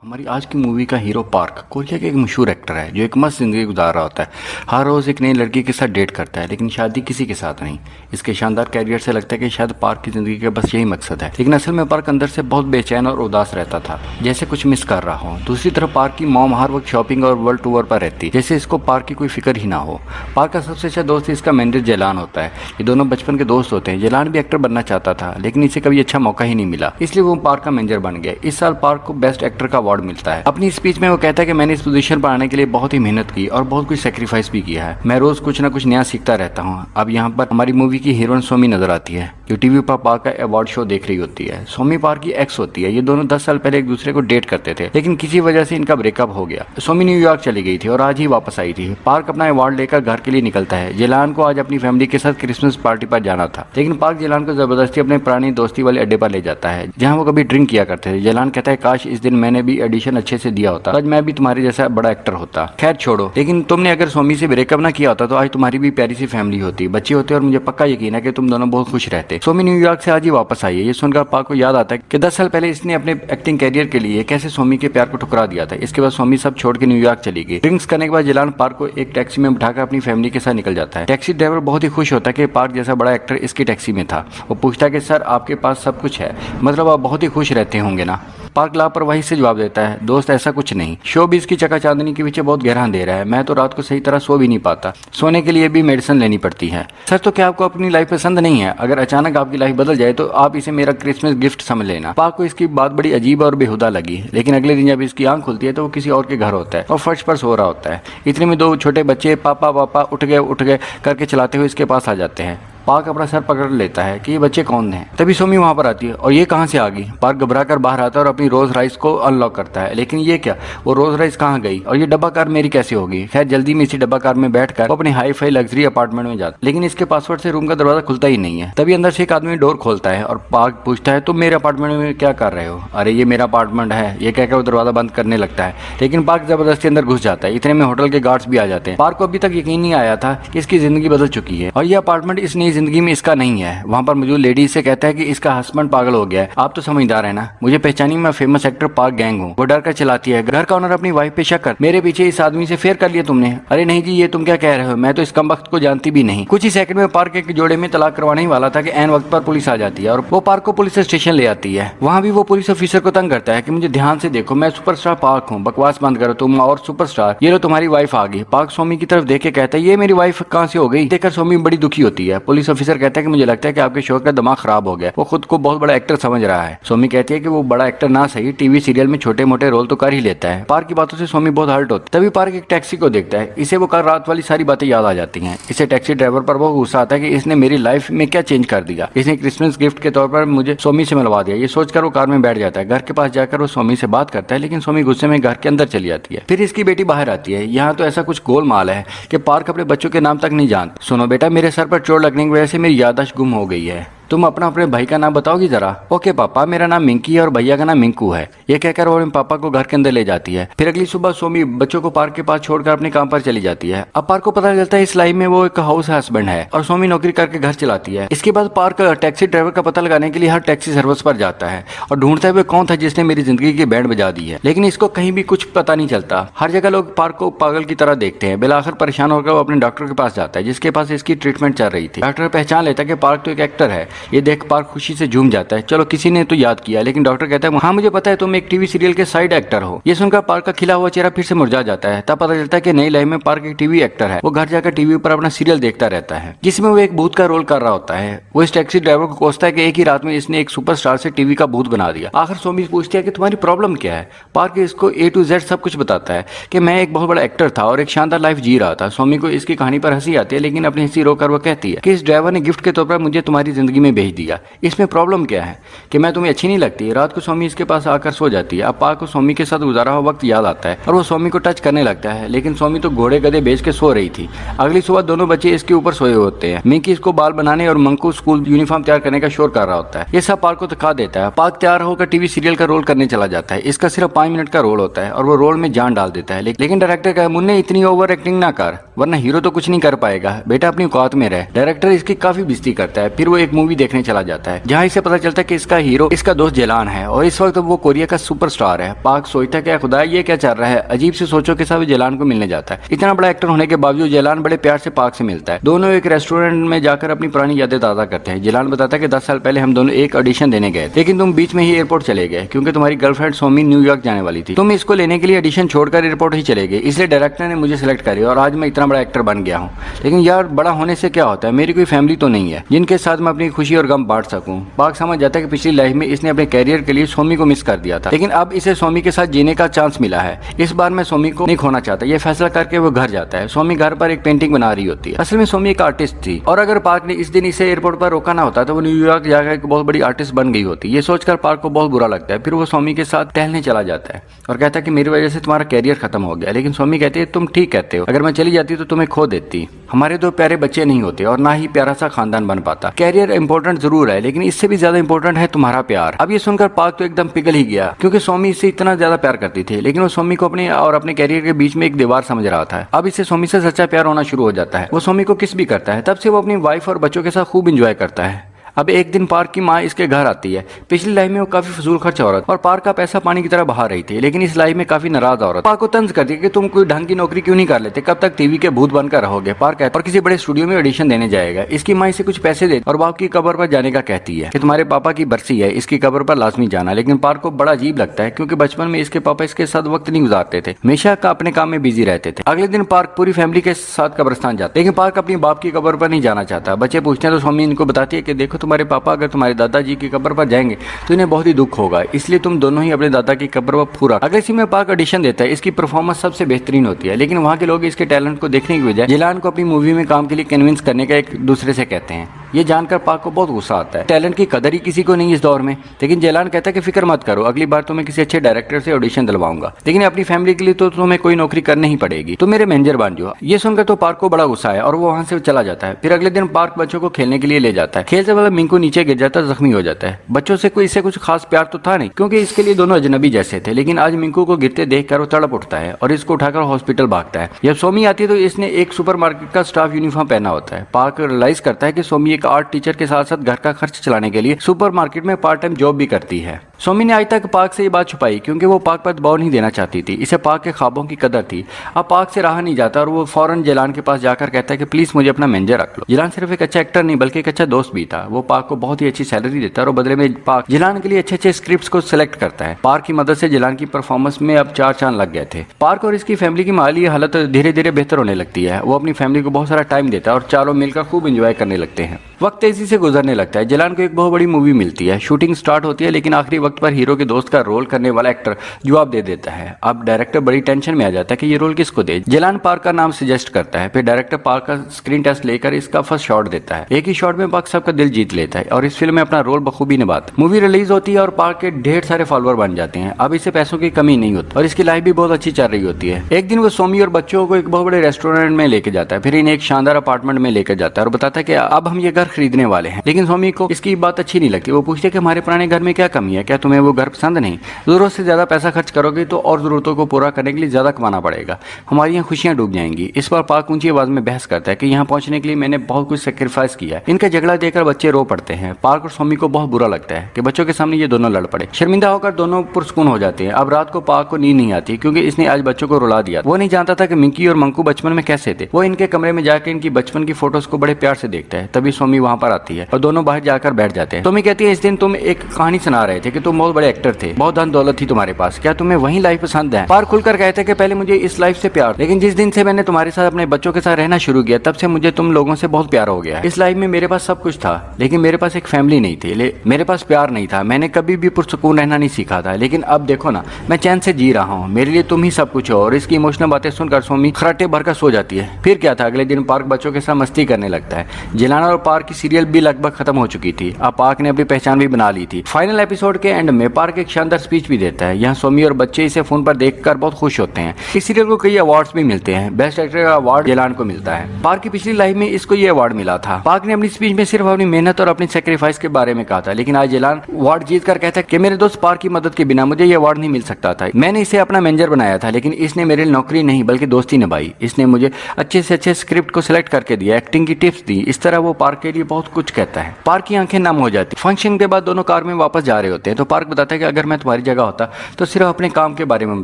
हमारी आज की मूवी का हीरो पार्क कोरिया का एक मशहूर एक्टर है जो एक मस्त जिंदगी गुजार रहा होता है। हर रोज एक नई लड़की के साथ डेट करता है लेकिन शादी किसी के साथ नहीं। इसके शानदार कैरियर से लगता है कि शायद पार्क की जिंदगी का बस यही मकसद है, लेकिन असल में पार्क अंदर से बहुत बेचैन और उदास रहता था, जैसे कुछ मिस कर रहा हो। दूसरी तरफ पार्क की मॉम हर वक्त शॉपिंग और वर्ल्ड टूर पर रहती, जैसे इसको पार्क की कोई फिक्र ही ना हो। पार्क का सबसे अच्छा दोस्त इसका मैनेजर जेलान होता है। ये दोनों बचपन के दोस्त होते हैं। जेलान भी एक्टर बनना चाहता था लेकिन इसे कभी अच्छा मौका ही नहीं मिला, इसलिए वो पार्क का मैनेजर बन गया। इस साल पार्क को बेस्ट एक्टर का अवार्ड मिलता है। अपनी स्पीच में वो कहता है कि मैंने इस पोजीशन पर आने के लिए बहुत ही मेहनत की और बहुत कुछ सेक्रीफाइस भी किया है। मैं रोज कुछ ना कुछ नया सीखता रहता हूँ। अब यहाँ पर हमारी मूवी की हीरोइन सोमी नजर आती है जो टीवी पर पार्क का अवार्ड शो देख रही होती है। सोमी पार्क की एक्स होती है। ये दोनों 10 साल पहले एक दूसरे को डेट करते थे लेकिन किसी वजह से इनका ब्रेकअप हो गया। सोमी न्यूयॉर्क चली गई थी और आज ही वापस आई थी। पार्क अपना अवार्ड लेकर घर के लिए निकलता है। जेलान को आज अपनी फैमिली के साथ क्रिसमस पार्टी पर जाना था लेकिन पार्क जेलान को जबरदस्ती अपने पुरानी दोस्ती वाले अड्डे पर ले जाता है जहाँ वो कभी ड्रिंक किया करते थे। जेलान कहता है काश इस दिन मैंने भी एडिशन अच्छे से दिया होता, आज मैं भी तुम्हारे जैसा बड़ा एक्टर होता। खैर छोड़ो, लेकिन तुमने अगर सोमी से ब्रेकअप ना किया होता तो आज तुम्हारी भी प्यारी सी फैमिली होती, बच्चे होते और मुझे पक्का यकीन है कि तुम दोनों बहुत खुश रहते। सोमी न्यूयॉर्क से आज ही वापस आई है। ये सुनकर पार्क को याद आता है कि 10 साल पहले इसने अपने एक्टिंग कैरियर के लिए कैसे सोमी के प्यार को ठुकरा दिया था। इसके बाद सोमी सब छोड़ के न्यूयॉर्क चली गई। ड्रिंक्स करने के बाद जेलान पार्क को एक टैक्सी में बिठाकर अपनी फैमिली के साथ निकल जाता है। टैक्सी ड्राइवर बहुत ही खुश होता है कि पार्क जैसा बड़ा एक्टर इसकी टैक्सी में था। वो पूछता है कि सर आपके पास सब कुछ है, मतलब आप बहुत ही खुश रहते होंगे ना। पार्क लापरवाही से जवाब देता है दोस्त ऐसा कुछ नहीं, शोबिज़ की चका चांदनी के पीछे बहुत गहरा अंधेरा है, मैं तो रात को सही तरह सो भी नहीं पाता, सोने के लिए भी मेडिसिन लेनी पड़ती है। सर तो क्या आपको अपनी लाइफ पसंद नहीं है? अगर अचानक आपकी लाइफ बदल जाए तो आप इसे मेरा क्रिसमस गिफ्ट समझ लेना। पार्क को इसकी बात बड़ी अजीब और बेहुदा लगी लेकिन अगले दिन जब इसकी आंख खुलती है तो वो किसी और के घर होता है और फर्श पर सो रहा होता है। इतने में दो छोटे बच्चे पापा पापा उठ गए करके चलाते हुए इसके पास आ जाते हैं। पार्क अपना सर पकड़ लेता है कि ये बच्चे कौन हैं। तभी सोमी वहां पर आती है और ये कहां से आ गई। पार्क घबरा कर बाहर आता है और अपनी रोज राइस को अनलॉक करता है, लेकिन ये क्या, वो रोज राइस कहां गई और ये डब्बा कार मेरी कैसे होगी। खैर जल्दी में इसी डब्बा कार में बैठकर वो अपने हाई फाई लग्जरी अपार्टमेंट में जाता है लेकिन इसके पासवर्ड से रूम का दरवाजा खुलता ही नहीं है। तभी अंदर से एक आदमी डोर खोलता है और पार्क पूछता है तुम मेरे अपार्टमेंट में क्या कर रहे हो? अरे ये मेरा अपार्टमेंट है, ये कहकर वो दरवाजा बंद करने लगता है लेकिन पार्क जबरदस्ती अंदर घुस जाता है। इतने में होटल के गार्ड्स भी आ जाते हैं। पार्क को अभी तक यकीन नहीं आया था कि इसकी जिंदगी बदल चुकी है और ये अपार्टमेंट इस नई जिंदगी में इसका नहीं है। वहां पर मौजूद लेडी से कहता है कि इसका हस्बैंड पागल हो गया है। आप तो समझदार है ना, मुझे पहचानी, मैं फेमस एक्टर पार्क गैंग हूँ। वो डर कर चलाती है। घर का ओनर अपनी वाइफ पे शक कर, मेरे पीछे इस आदमी से फेयर कर लिया तुमने? अरे नहीं जी, ये तुम क्या कह रहे हो, मैं तो इस कमबख्त को जानती भी नहीं। कुछ ही सेकंड में पार्क एक जोड़े में तलाक करवाने ही वाला था कि एन वक्त पर पुलिस आ जाती है और वो पार्क को पुलिस स्टेशन ले आती है। वहां भी वो पुलिस ऑफिसर को तंग करता है कि मुझे ध्यान से देखो, मैं सुपरस्टार पार्क हूँ, बकवास बंद करो तुम और सुपरस्टार, ये लो तुम्हारी वाइफ आ गई। पार्क सोमी की तरफ देख के कहता है ये मेरी वाइफ कहाँ से हो गई? देखकर सोमी बड़ी दुखी होती है। पुलिस ऑफिसर कहता है कि मुझे लगता है कि आपके शो का दिमाग खराब हो गया, वो खुद को बहुत बड़ा एक्टर समझ रहा है। सोमी कहती है कि वो बड़ा एक्टर ना सही, टीवी सीरियल में छोटे मोटे रोल तो कर ही लेता है। पार्क की बातों से सोमी बहुत हर्ट होती है। तभी पार्क एक टैक्सी को देखता है। इसे वो कल रात वाली सारी बातें याद आ जाती हैं। इसे टैक्सी ड्राइवर पर बहुत गुस्सा आता है कि इसने मेरी लाइफ में क्या चेंज कर दिया। इसने क्रिसमस गिफ्ट के तौर पर मुझे सोमी से मिलवा दिया। ये सोचकर वो कार में बैठ जाता है। घर के पास जाकर वो सोमी से बात करता है लेकिन सोमी गुस्से में घर के अंदर चली जाती है। फिर इसकी बेटी बाहर आती है। यहाँ तो ऐसा कुछ गोलमाल है कि पार्क अपने बच्चों के नाम तक नहीं जानता। सुनो बेटा, मेरे सर पर चोट लगने की वजह से मेरी याददाश्त गुम हो गई है, तुम अपने भाई का नाम बताओगी जरा? ओके पापा, मेरा नाम मिंकी है और भैया का नाम मिंकू है। ये कहकर वो अपने पापा को घर के अंदर ले जाती है। फिर अगली सुबह सोमी बच्चों को पार्क के पास छोड़कर अपने काम पर चली जाती है। अब पार्क को पता चलता है इस लाइफ में वो एक हाउस हस्बैंड है और सोमी नौकरी करके घर चलाती है। इसके बाद पार्क टैक्सी ड्राइवर का पता लगाने के लिए हर टैक्सी सर्विस पर जाता है और ढूंढता है वो कौन था जिसने मेरी जिंदगी की बैंड बजा दी है, लेकिन इसको कहीं भी कुछ पता नहीं चलता। हर जगह लोग पार्क को पागल की तरह देखते हैं। बिलाखिर परेशान होकर वो अपने डॉक्टर के पास जाता है जिसके पास इसकी ट्रीटमेंट चल रही थी। डॉक्टर पहचान लेता है कि पार्क तो एक एक्टर है। ये देख पार्क खुशी से झूम जाता है, चलो किसी ने तो याद किया। लेकिन डॉक्टर कहता है हाँ मुझे पता है तुम एक टीवी सीरियल के साइड एक्टर हो। ये सुनकर पार्क का खिला हुआ चेहरा फिर से मुरझा जाता है। तब पता चलता है कि नई लाइफ में पार्क एक टीवी एक्टर है। वो घर जाकर टीवी पर अपना सीरियल देखता रहता है जिसमें वो एक भूत का रोल कर रहा होता है। वो इस टैक्सी ड्राइवर को कोसता है कि एक ही रात में इसने एक सुपरस्टार से टीवी का भूत बना दिया। आखिर सोमी पूछती है कि तुम्हारी प्रॉब्लम क्या है? पार्क इसको A to Z सब कुछ बताता है कि मैं एक बहुत बड़ा एक्टर था और एक शानदार लाइफ जी रहा था। सोमी को इसकी कहानी पर हंसी आती है लेकिन अपनी हंसी रोककर वो कहती है कि इस ड्राइवर ने गिफ्ट के तौर पर मुझे तुम्हारी जिंदगी में भेज दिया। इसमें प्रॉब्लम क्या है कि मैं तुम्हें अच्छी नहीं लगती। रात को सोमी इसके पास आकर सो जाती है। अब पार्क को सोमी के साथ गुजारा हुआ वक्त याद आता है और वो सोमी को टच करने लगता है लेकिन सोमी तो घोड़े गधे बेच के सो रही थी। अगली सुबह दोनों बच्चे इसके ऊपर सोए होते हैं। मिंकी इसको बाल बनाने और मंकू स्कूल यूनिफॉर्म तैयार करने का शोर कर रहा होता है। ये सब पार्क को थका देता है। पार्क तैयार होकर टीवी सीरियल का रोल करने चला जाता है। इसका सिर्फ 5 मिनट का रोल होता है और वो रोल में जान डाल देता है। लेकिन डायरेक्टर कहा मुन्ने इतनी ओवर एक्टिंग ना कर वरना हीरो तो कुछ नहीं कर पाएगा, बेटा अपनी औकात में रह। डायरेक्टर इसकी काफी बेइज्जती करता है। फिर वो एक मूवी टीवी देखने चला जाता है, जहाँ इसे पता चलता है कि इसका हीरो इसका दोस्त जेलान है और इस वक्त वो कोरिया का सुपरस्टार है। पार्क सोचता है कि खुदा ये क्या चल रहा है, अजीब सी सोचों के साथ वो जेलान को मिलने जाता है। इतना बड़ा एक्टर होने के बावजूद जेलान बड़े प्यार से पार्क से मिलता है। दोनों एक रेस्टोरेंट में जाकर अपनी पुरानी यादें ताज़ा करते हैं। जेलान बताता है कि 10 साल पहले हम दोनों एक ऑडिशन देने गए, लेकिन तुम बीच में ही एयरपोर्ट चले गए क्योंकि तुम्हारी गर्लफ्रेंड सोमी न्यूयॉर्क जाने वाली थी। तुम इसको लेने के लिए ऑडिशन छोड़कर एयरपोर्ट ही चले गए, इसलिए डायरेक्टर ने मुझे सिलेक्ट करी और आज मैं इतना बड़ा एक्टर बन गया हूँ। लेकिन यार बड़ा होने से क्या होता है, मेरी कोई फैमिली तो नहीं है जिनके साथ मैं अपनी खुशी और गम बांट सकूं। पार्क समझ जाता है कि पिछली लाइफ में इसने अपने कैरियर के लिए सोमी को मिस कर दिया था, लेकिन अब इसे सोमी के साथ जीने का चांस मिला है। इस बार मैं सोमी को नहीं खोना चाहता, ये फैसला करके वो घर जाता है। सोमी घर पर एक पेंटिंग बना रही होती है। असल में सोमी एक आर्टिस्ट थी और अगर पार्क ने इस दिन इसे एयरपोर्ट पर रोका ना होता तो वो न्यूयॉर्क जाकर एक बहुत बड़ी आर्टिस्ट बन गई होती। ये सोचकर पार्क को बहुत बुरा लगता है। फिर वो सोमी के साथ टहलने चला जाता है और कहता है कि मेरी वजह से तुम्हारा कैरियर खत्म हो गया। लेकिन सोमी कहती है तुम ठीक कहते हो, अगर मैं चली जाती तो तुम्हें खो देती। हमारे दो प्यारे बच्चे नहीं होते और ना ही प्यारा सा खानदान बन पाता। कैरियर इंपॉर्टेंट जरूर है, लेकिन इससे भी ज्यादा इंपॉर्टेंट है तुम्हारा प्यार। अब ये सुनकर पार्क तो एकदम पिघल ही गया, क्योंकि सोमी इससे इतना ज्यादा प्यार करती थी, लेकिन वो सोमी को अपने और अपने कैरियर के बीच में एक दीवार समझ रहा था। अब इसे सोमी से सच्चा प्यार होना शुरू हो जाता है। वो सोमी को किस भी करता है। तब से वो अपनी वाइफ और बच्चों के साथ खूब इंजॉय करता है। अब एक दिन पार्क की माँ इसके घर आती है। पिछली लाइफ में वो काफी फजूल खर्च औरत और पार्क का पैसा पानी की तरह बहा रही थी, लेकिन इस लाइफ में काफी नाराज औरत पार्क को तंज करती है कि तुम कोई ढंग की नौकरी क्यों नहीं कर लेते, कब तक टीवी के भूत बनकर रहोगे। पार्क और किसी बड़े स्टूडियो में ऑडिशन देने जाएगा। इसकी माँ इसे कुछ पैसे दे और बाप की कब्र पर जाने का कहती है कि तुम्हारे पापा की बरसी है, इसकी कब्र पर लाजमी जाना। लेकिन पार्क को बड़ा अजीब लगता है, क्योंकि बचपन में इसके पापा इसके साथ वक्त नहीं गुजारते थे, हमेशा अपने काम में बिजी रहते थे। अगले दिन पार्क पूरी फैमिली के साथ कब्रिस्तान जाता है, लेकिन पार्क अपनी बाप की कब्र पर नहीं जाना चाहता। बच्चे पूछते हैं तो सोमी इनको बताती है कि देखो तुम्हारे पापा अगर तुम्हारे दादाजी की कब्र पर जाएंगे तो इन्हें बहुत ही दुख होगा, इसलिए तुम दोनों ही अपने दादा की कब्र पर पूरा। अगले सीन में पार्क ऑडिशन देता है। इसकी परफॉर्मेंस सबसे बेहतरीन होती है, लेकिन वहाँ के लोग इसके टैलेंट को देखने की बजाय जेलान को अपनी मूवी में काम के लिए कन्विंस करने का एक दूसरे से कहते हैं। ये जानकर पार्क को बहुत गुस्सा आता है। टैलेंट की कदर ही किसी को नहीं इस दौर में। लेकिन जेलान कहता है कि फिक्र मत करो, अगली बार तुम्हें किसी अच्छे डायरेक्टर से ऑडिशन दिलवाऊंगा, लेकिन अपनी फैमिली के लिए तो तुम्हें कोई नौकरी करनी ही पड़ेगी, तुम मेरे मैनेजर बन जाओ। ये सुनकर तो पार्क को बड़ा गुस्सा है और वो वहाँ से चला जाता है। फिर अगले दिन पार्क बच्चों को खेलने के लिए ले जाता है। खेल से वाला मिंकू नीचे गिर जाता है, जख्मी हो जाता है। बच्चों से कोई इससे कुछ खास प्यार तो था नहीं, क्योंकि इसके लिए दोनों अजनबी जैसे थे। लेकिन आज मिंकू को गिरते देखकर वो तड़प उठता है और इसको उठाकर हॉस्पिटल भागता है। जब सोमी आती है तो इसने एक सुपरमार्केट का स्टाफ यूनिफॉर्म पहना होता है। पार्क रियलाइज करता है कि सोमी एक आर्ट टीचर के साथ साथ घर का खर्च चलाने के लिए सुपरमार्केट में पार्ट टाइम जॉब भी करती है। सोमी ने आज तक पार्क से ये बात छुपाई, क्योंकि वो पार्क पर दबाव नहीं देना चाहती थी। इसे पार्क के ख्वाबों की कदर थी। अब पार्क से रहा नहीं जाता और वो फौरन जेलान के पास जाकर कहता है कि प्लीज मुझे अपना मैनेजर रख लो। जेलान सिर्फ एक अच्छा एक्टर नहीं बल्कि एक अच्छा दोस्त भी था। वो पार्क को बहुत ही अच्छी सैलरी देता है और बदले में पार्क जेलान के लिए अच्छे अच्छे स्क्रिप्ट्स को सिलेक्ट करता है। पार्क की मदद से जेलान की परफॉर्मेंस में अब 4 चांद लग गए थे। पार्क और इसकी फैमिली की माली हालत धीरे धीरे बेहतर होने लगती है। वो अपनी फैमिली को बहुत सारा टाइम देता है और चारों मिलकर खूब एंजॉय करने लगते हैं। वक्त तेजी से गुजरने लगता है। जेलान को एक बहुत बड़ी मूवी मिलती है। शूटिंग स्टार्ट होती है, लेकिन आखिरी वक्त पर हीरो के दोस्त का रोल करने वाला एक्टर जवाब दे देता है। अब डायरेक्टर बड़ी टेंशन में आ जाता है कि ये रोल किसको दे। जेलान पार्क का नाम सजेस्ट करता है। फिर डायरेक्टर पार्क का स्क्रीन टेस्ट लेकर इसका फर्स्ट शॉट देता है। एक ही शॉट में पार्क सबका दिल जीत लेता है और इस फिल्म में अपना रोल बखूबी निभाता है। मूवी रिलीज होती है और पार्क के ढेर सारे फॉलोअर बन जाते हैं। अब इसे पैसों की कमी नहीं होती और इसकी लाइफ भी बहुत अच्छी चल रही होती है। एक दिन वो सोमी और बच्चों को एक बहुत बड़े रेस्टोरेंट में लेके जाता है, फिर इन्हें एक शानदार अपार्टमेंट में लेकर जाता है और बताता है कि अब हम ये घर खरीदने वाले हैं। लेकिन सोमी को इसकी बात अच्छी नहीं लगती। वो पूछते कि हमारे पुराने घर में क्या कमी है, क्या तुम्हें वो घर पसंद नहीं? जरूरत से ज्यादा पैसा खर्च करोगे तो और जरूरतों को पूरा करने के लिए ज्यादा कमाना पड़ेगा, हमारी यहाँ खुशियां डूब जाएंगी। इस बार पार्क ऊंची आवाज में बहस करता है कि यहाँ पहुंचने के लिए मैंने बहुत कुछ सेक्रीफाइस किया है। इनका झगड़ा देखकर बच्चे रो पड़ते हैं। पार्क और सोमी को बहुत बुरा लगता है कि बच्चों के सामने ये दोनों लड़ पड़े। शर्मिंदा होकर दोनों पुरस्कून हो जाते हैं। अब रात को पार्क को नींद नहीं आती, क्योंकि इसने आज बच्चों को रुला दिया। वो नहीं जानता था कि मिंकी और मंकू बचपन में कैसे थे। वो इनके कमरे में जाकर इनकी बचपन की फोटोज को बड़े प्यार से देखता है। तभी सोमी वहां पर आती है और दोनों बाहर जाकर बैठ जाते हैं। सोमी कहती है इस दिन तुम एक कहानी सुना रहे थे कि तुम बहुत बड़े एक्टर थे, बहुत धन दौलत थी तुम्हारे पास, क्या तुम्हें वही लाइफ पसंद है? पार्क खुलकर कहते हैं कि पहले मुझे इस लाइफ से प्यार, लेकिन जिस दिन से मैंने तुम्हारे साथ अपने बच्चों के साथ रहना शुरू किया तब से मुझे तुम लोगों से बहुत प्यार हो गया है। इस लाइफ में मेरे पास सब कुछ था, लेकिन मेरे पास एक फैमिली नहीं थी, मेरे पास प्यार नहीं था। मैंने कभी भी पुरसुकून रहना नहीं सीखा था, लेकिन अब देखो ना, मैं चैन से जी रहा हूँ। मेरे लिए तुम ही सब कुछ हो। और इसकी इमोशनल बातें सुनकर सोमी खराटे भरकर सो जाती है। फिर क्या था, अगले दिन पार्क बच्चों के साथ मस्ती करने लगता है। जेलाना और पार्क की सीरियल भी लगभग खत्म हो चुकी थी। अब पार्क ने अपनी पहचान भी बना ली थी। फाइनल एपिसोड के एंड में पार्क एक शानदार स्पीच भी देता है। यहाँ सोमी और बच्चे इसे फोन पर देखकर बहुत खुश होते हैं। इस सीरियल को कई अवार्ड्स भी मिलते हैं। बेस्ट एक्टर का अवार्ड जेलान को मिलता है। पार्क की पिछली लाइफ में इसको ये अवार्ड मिला था। पार्क ने अपनी स्पीच में सिर्फ अपनी मेहनत और अपनी सेक्रीफाइस के बारे में कहा था, लेकिन आज जेलान अवार्ड जीत कर कहता है कि मेरे दोस्त पार्क की मदद के बिना मुझे ये अवार्ड नहीं मिल सकता था। मैंने इसे अपना मैनेजर बनाया था, लेकिन इसने मेरे लिए नौकरी नहीं बल्कि दोस्ती निभाई। इसने मुझे अच्छे से अच्छे स्क्रिप्ट को सिलेक्ट करके दिया, एक्टिंग की टिप्स दी। इस तरह वो पार्क के लिए बहुत कुछ कहता है। पार्क की आंखें नम हो जाती। फंक्शन के बाद दोनों कार में वापस जा रहे होते हैं तो पार्क बताता है कि अगर मैं तुम्हारी जगह होता तो सिर्फ अपने काम के बारे में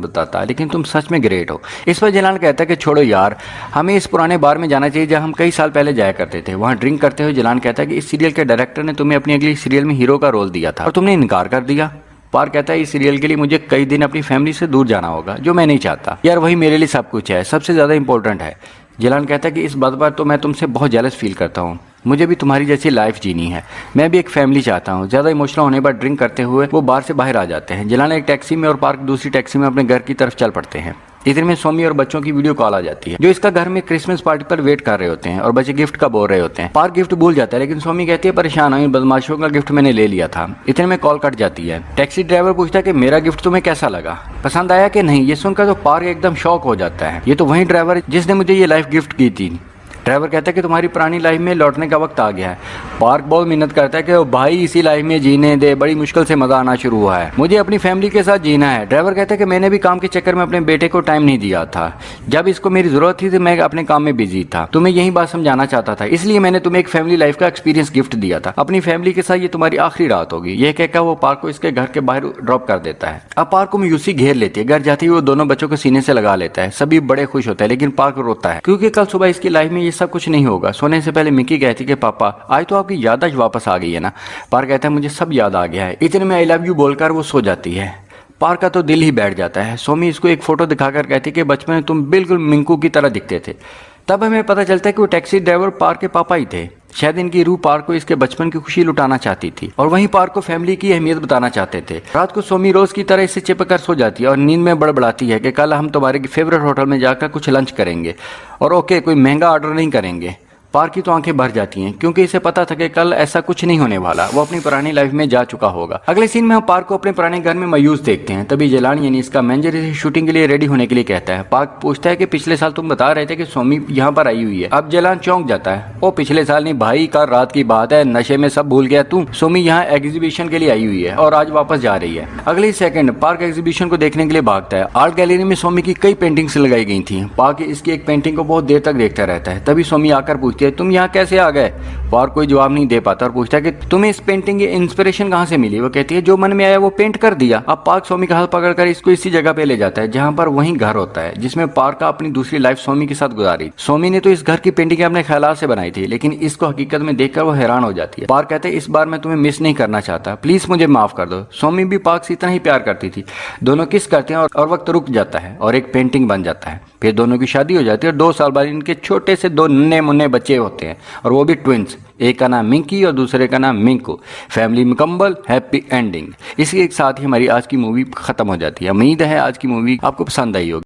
बताता, लेकिन तुम सच में ग्रेट हो। इस पर जलाल कहता है कि छोड़ो यार, हमें इस पुराने बार में जाना चाहिए जहाँ हम कई साल पहले जाया करते थे। वहाँ ड्रिंक करते हुए जलाल कहता है कि इस सीरियल के डायरेक्टर ने तुम्हें अपनी अगली सीरियल में हीरो का रोल दिया था और तुमने इनकार कर दिया। पार्क कहता है इस सीरियल के लिए मुझे कई दिन अपनी फैमिली से दूर जाना होगा, जो मैं नहीं चाहता। यार वही मेरे लिए सब कुछ है, सबसे ज़्यादा इंपॉर्टेंट है। जलाल कहता है कि इस बात पर तो मैं तुमसे बहुत जेलस फील करता हूँ, मुझे भी तुम्हारी जैसी लाइफ जीनी है। मैं भी एक फैमिली चाहता हूँ। ज़्यादा इमोशनल होने पर ड्रिंक करते हुए वो बार से बाहर आ जाते हैं। जलाल एक टैक्सी में और पार्क दूसरी टैक्सी में अपने घर की तरफ चल पड़ते हैं। इतने में सोमी और बच्चों की वीडियो कॉल आ जाती है, जो इसका घर में क्रिसमस पार्टी पर वेट कर रहे होते हैं और बच्चे गिफ्ट का बोल रहे होते हैं। पार्क गिफ्ट भूल जाता है, लेकिन सोमी कहती है परेशान हूं, इन बदमाशों का गिफ्ट मैंने ले लिया था। इतने में कॉल कट जाती है। टैक्सी ड्राइवर पूछता है कि मेरा गिफ्ट तुम्हें कैसा लगा, पसंद आया कि नहीं। ये सुनकर तो पार्क एकदम शॉक हो जाता है। ये तो वही ड्राइवर है जिसने मुझे ये लाइफ गिफ्ट की थी। ड्राइवर कहता है कि तुम्हारी पुरानी लाइफ में लौटने का वक्त आ गया है। पार्क बहुत मिन्नत करता है कि ओ भाई इसी लाइफ में जीने दे, बड़ी मुश्किल से मजा आना शुरू हुआ है, मुझे अपनी फैमिली के साथ जीना है। ड्राइवर कहता है कि मैंने भी काम के चक्कर में अपने बेटे को टाइम नहीं दिया था। जब इसको मेरी जरूरत थी तो मैं अपने काम में बिजी था। तुम्हें यही बात समझाना चाहता था, इसलिए मैंने तुम्हें एक फैमिली लाइफ का एक्सपीरियंस गिफ्ट दिया था। अपनी फैमिली के साथ ये तुम्हारी आखिरी रात होगी। यह कहकर वो पार्क को इसके घर के बाहर ड्रॉप कर देता है। अब पार्क को मायूसी घेर लेती है। घर जाते ही वो दोनों बच्चों को सीने से लगा लेता है। सभी बड़े खुश होते हैं, लेकिन पार्क रोता है क्योंकि कल सुबह इसकी लाइफ में ये सब कुछ नहीं होगा। सोने से पहले मिकी कहती कि पापा आज तो आपकी याददाश्त वापस आ गई है ना। पार्क कहता है मुझे सब याद आ गया है। इतने में आई लव यू बोलकर वो सो जाती है। पार्क का तो दिल ही बैठ जाता है। सोमी इसको एक फोटो दिखाकर कहती कि बचपन में तुम बिल्कुल मिंकू की तरह दिखते थे। तब हमें पता चलता है कि वो टैक्सी ड्राइवर पार्क के पापा ही थे। शायद इनकी रूह पार्क को इसके बचपन की खुशी लुटाना चाहती थी और वहीं पार्क को फैमिली की अहमियत बताना चाहते थे। रात को सोमी रोज की तरह इससे चिपक कर सो जाती है और नींद में बड़बड़ाती है कि कल हम तुम्हारे फेवरेट होटल में जाकर कुछ लंच करेंगे और ओके कोई महंगा ऑर्डर नहीं करेंगे। पार्क की तो आंखें भर जाती हैं क्योंकि इसे पता था कि कल ऐसा कुछ नहीं होने वाला। वो अपनी पुरानी लाइफ में जा चुका होगा। अगले सीन में हम पार्क को अपने पुराने घर में मायूस देखते हैं। तभी जलान यानी इसका मैनेजर इसे शूटिंग के लिए रेडी होने के लिए कहता है। पार्क पूछता है कि पिछले साल तुम बता रहे थे कि सोमी यहाँ पर आई हुई है। अब जलान चौंक जाता है। ओ पिछले साल नहीं भाई, कल रात की बात है, नशे में सब भूल गया तू। सोमी यहाँ एग्जीबिशन के लिए आई हुई है और आज वापस जा रही है। अगले सेकंड पार्क एग्जीबिशन को देखने के लिए भागता है। आर्ट गैलरी में सोमी की कई पेंटिंग्स लगाई गई थी। पार्क इसकी एक पेंटिंग को बहुत देर तक देखता रहता है। तभी सोमी आकर पूछती है तुम यहाँ कैसे आ गए। पार्क कोई जवाब नहीं दे पाता और पूछता है कि तुम्हें इस पेंटिंग की इंस्पिरेशन कहाँ से मिली। वो कहती है जो मन में आया वो पेंट कर दिया। अब पार्क सोमी का हाथ पकड़कर इसको इसी जगह पे ले जाता है जहाँ पर वही घर होता है जिसमें पार्क का अपनी दूसरी लाइफ सोमी के साथ गुजारी। सोमी ने तो इस घर की पेंटिंग अपने ख्यालात से बनाई थी, लेकिन इसको हकीकत में देखकर वो हैरान हो जाती है। पार्क कहते हैं इस बार मैं तुम्हें मिस नहीं करना चाहता, प्लीज मुझे माफ कर दो। सोमी भी पार्क से इतना ही प्यार करती थी। दोनों किस करते हैं और वक्त रुक जाता है और एक पेंटिंग बन जाता है। फिर दोनों की शादी हो जाती है और 2 साल बाद इनके छोटे से 2 नन्हे मुन्ने बच्चे होते हैं और वो भी ट्विंस। एक का नाम मिंकी और दूसरे का नाम मिंकू। फैमिली मुकम्मल, हैप्पी एंडिंग। इसी के साथ ही हमारी आज की मूवी खत्म हो जाती है। उम्मीद है आज की मूवी आपको पसंद आई होगी।